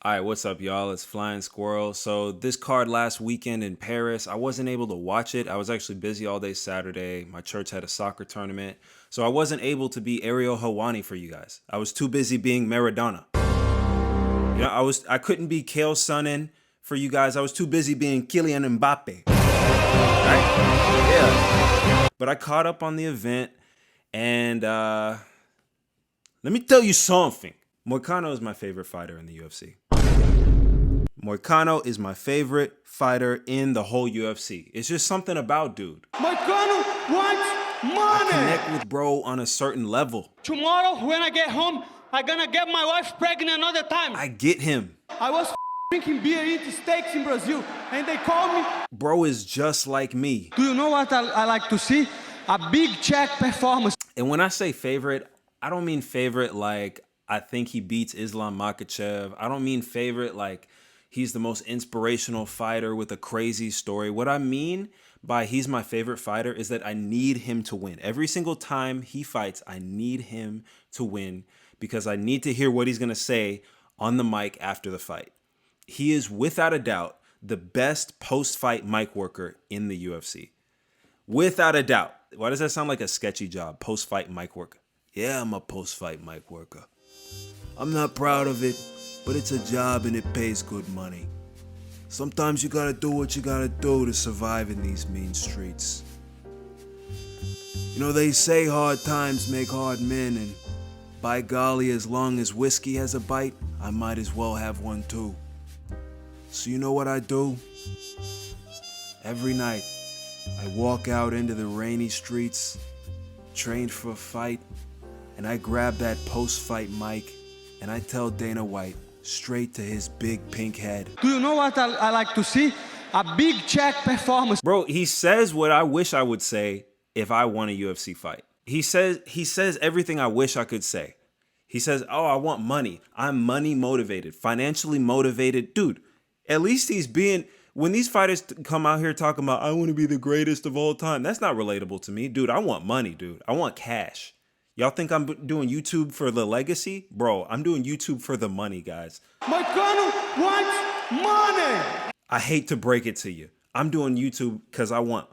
All right, what's up, y'all? It's Flying Squirrel. So this card last weekend in Paris, I wasn't able to watch it. I was actually busy all day Saturday. My church had a soccer tournament, so I wasn't able to be Ariel Hawani for you guys. I was too busy being Maradona. I couldn't be Kale Sonnen for you guys. I was too busy being Kylian Mbappe. Right? Yeah. But I caught up on the event, and let me tell you something. Moicano is my favorite fighter in the UFC. Moicano is my favorite fighter in the whole UFC. It's just something about dude. Moicano wants money. I connect with bro on a certain level. Tomorrow when I get home, I'm gonna get my wife pregnant another time. I get him. I was drinking beer, eating steaks in Brazil, and they called me. Bro is just like me. Do you know what I like to see? A big check performance. And when I say favorite, I don't mean favorite like I think he beats Islam Makhachev. I don't mean favorite like he's the most inspirational fighter with a crazy story. What I mean by he's my favorite fighter is that I need him to win. Every single time he fights, I need him to win because I need to hear what he's going to say on the mic after the fight. He is without a doubt the best post-fight mic worker in the UFC. Without a doubt. Why does that sound like a sketchy job? Post-fight mic worker. Yeah, I'm a post-fight mic worker. I'm not proud of it, but it's a job and it pays good money. Sometimes you gotta do what you gotta do to survive in these mean streets. You know, they say hard times make hard men, and by golly, as long as whiskey has a bite, I might as well have one too. So you know what I do? Every night, I walk out into the rainy streets, trained for a fight, and I grab that post-fight mic, and I tell Dana White, straight to his big pink head. Do you know what I like to see? A big check performance. Bro, he says what I wish I would say if I won a UFC fight. He says everything I wish I could say. He says, oh, I want money. I'm money motivated, financially motivated. Dude, at least he's being, when these fighters come out here talking about, I want to be the greatest of all time, that's not relatable to me. Dude, I want money, dude. I want cash. Y'all think I'm doing YouTube for the legacy? Bro, I'm doing YouTube for the money, guys. Moicano wants money. I hate to break it to you. I'm doing YouTube because I want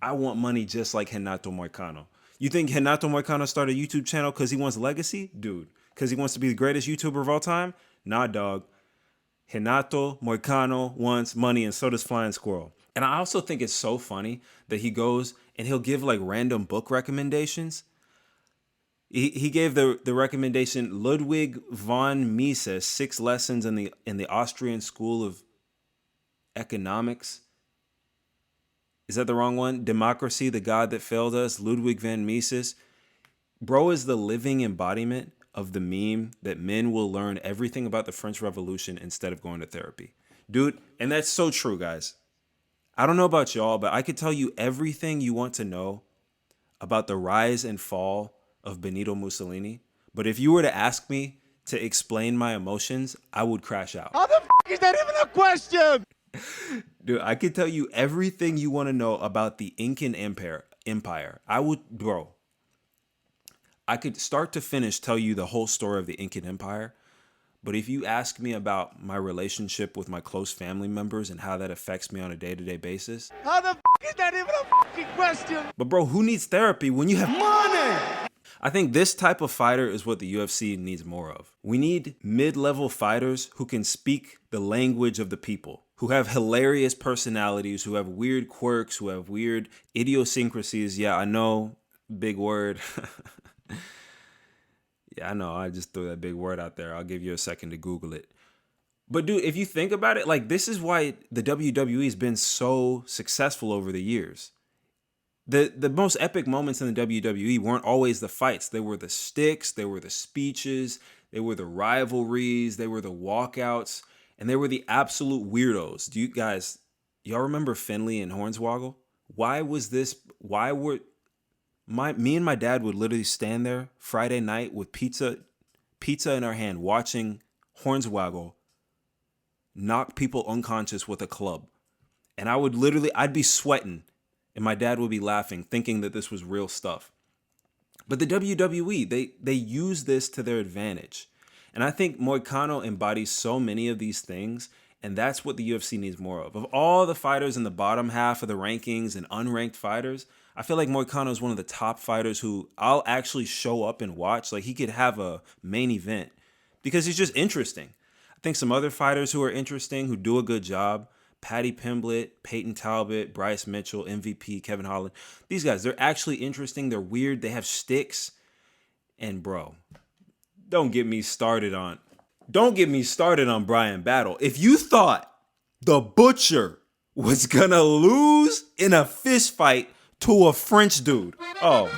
money just like Renato Moicano. You think Renato Moicano started a YouTube channel because he wants legacy? Dude, because he wants to be the greatest YouTuber of all time? Nah, dog. Renato Moicano wants money, and so does Flying Squirrel. And I also think it's so funny that he goes and he'll give like random book recommendations. He gave the recommendation Ludwig von Mises, 6 Lessons in the Austrian School of Economics. Is that the wrong one? Democracy, the God that failed us, Ludwig von Mises. Bro is the living embodiment of the meme that men will learn everything about the French Revolution instead of going to therapy. Dude, and that's so true, guys. I don't know about y'all, but I could tell you everything you want to know about the rise and fall of Benito Mussolini. But if you were to ask me to explain my emotions, I would crash out. How the f*** is that even a question? Dude, I could tell you everything you want to know about the Incan Empire. I could start to finish tell you the whole story of the Incan Empire. But if you ask me about my relationship with my close family members and how that affects me on a day-to-day basis. How the f*** is that even a fucking question? But bro, who needs therapy when you have Money! I think this type of fighter is what the UFC needs more of. We need mid-level fighters who can speak the language of the people, who have hilarious personalities, who have weird quirks, who have weird idiosyncrasies. Yeah, I know, big word. Yeah, I know, I just threw that big word out there. I'll give you a second to Google it. But dude, if you think about it, like this is why the WWE has been so successful over the years. The most epic moments in the WWE weren't always the fights. They were the sticks, they were the speeches, they were the rivalries, they were the walkouts, and they were the absolute weirdos. Y'all remember Finley and Hornswoggle? Me and my dad would literally stand there Friday night with pizza in our hand, watching Hornswoggle knock people unconscious with a club. And I'd be sweating. And my dad would be laughing, thinking that this was real stuff. But the WWE, they use this to their advantage. And I think Moicano embodies so many of these things, and that's what the UFC needs more of. Of all the fighters in the bottom half of the rankings and unranked fighters, I feel like Moicano is one of the top fighters who I'll actually show up and watch. Like, he could have a main event because he's just interesting. I think some other fighters who are interesting, who do a good job, Paddy Pimblett, Peyton Talbot, Bryce Mitchell, MVP, Kevin Holland. These guys, they're actually interesting. They're weird. They have sticks. And bro, don't get me started on Bryan Battle. If you thought the Butcher was gonna lose in a fist fight to a French dude, oh,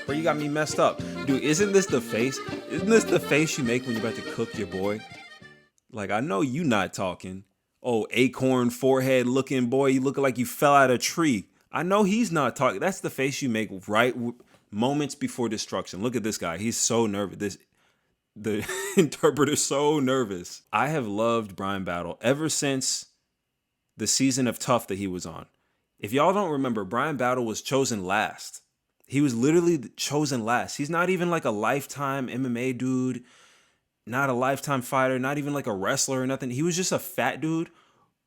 bro, you got me messed up. Dude, isn't this the face? Isn't this the face you make when you're about to cook your boy? Like, I know you not talking. Oh, acorn forehead looking boy, you looking like you fell out of a tree. I know he's not talking. That's the face you make right moments before destruction. Look at this guy. He's so nervous. The interpreter's so nervous. I have loved Bryan Battle ever since the season of Tough that he was on. If y'all don't remember, Bryan Battle was chosen last. He was literally chosen last. He's not even like a lifetime MMA dude, not a lifetime fighter, not even like a wrestler or nothing. He was just a fat dude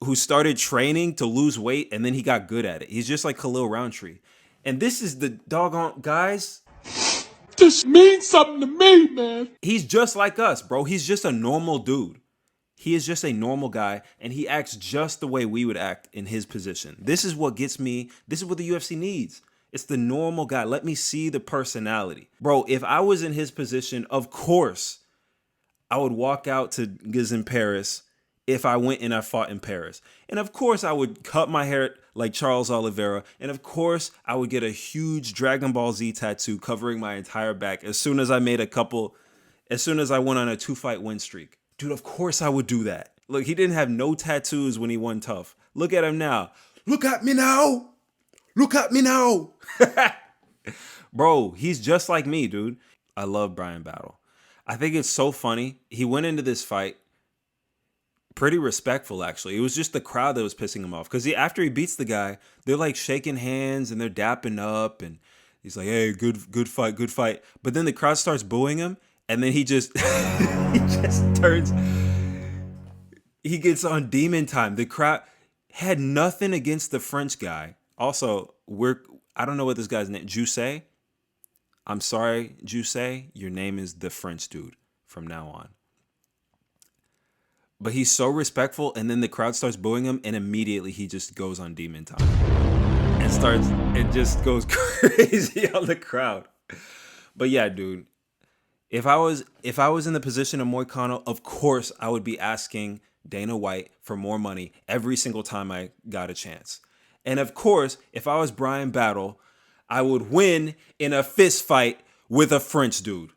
who started training to lose weight and then he got good at it. He's just like Khalil Roundtree. And this is the doggone, guys. This means something to me, man. He's just like us, bro. He's just a normal dude. He is just a normal guy, and he acts just the way we would act in his position. This is what gets me. This is what the UFC needs. It's the normal guy. Let me see the personality. Bro, if I was in his position, of course, I would walk out to Ailin Perez if I went and I fought in Paris. And of course, I would cut my hair like Charles Oliveira. And of course, I would get a huge Dragon Ball Z tattoo covering my entire back as soon as I went on a 2-fight win streak. Dude, of course I would do that. Look, he didn't have no tattoos when he won Tough. Look at him now. Look at me now. Look at me now. Bro, he's just like me, dude. I love Bryan Battle. I think it's so funny. He went into this fight pretty respectful, actually. It was just the crowd that was pissing him off. Because after he beats the guy, they're like shaking hands and they're dapping up. And he's like, hey, good fight, good fight. But then the crowd starts booing him. And then he just he gets on demon time. The crowd had nothing against the French guy. Also, I don't know what this guy's name, Juice. I'm sorry, Juice. Your name is the French dude from now on. But he's so respectful, and then the crowd starts booing him, and immediately he just goes on demon time. It just goes crazy on the crowd. But yeah, dude. If I was in the position of Moicano, of course I would be asking Dana White for more money every single time I got a chance. And of course, if I was Bryan Battle, I would win in a fist fight with a French dude.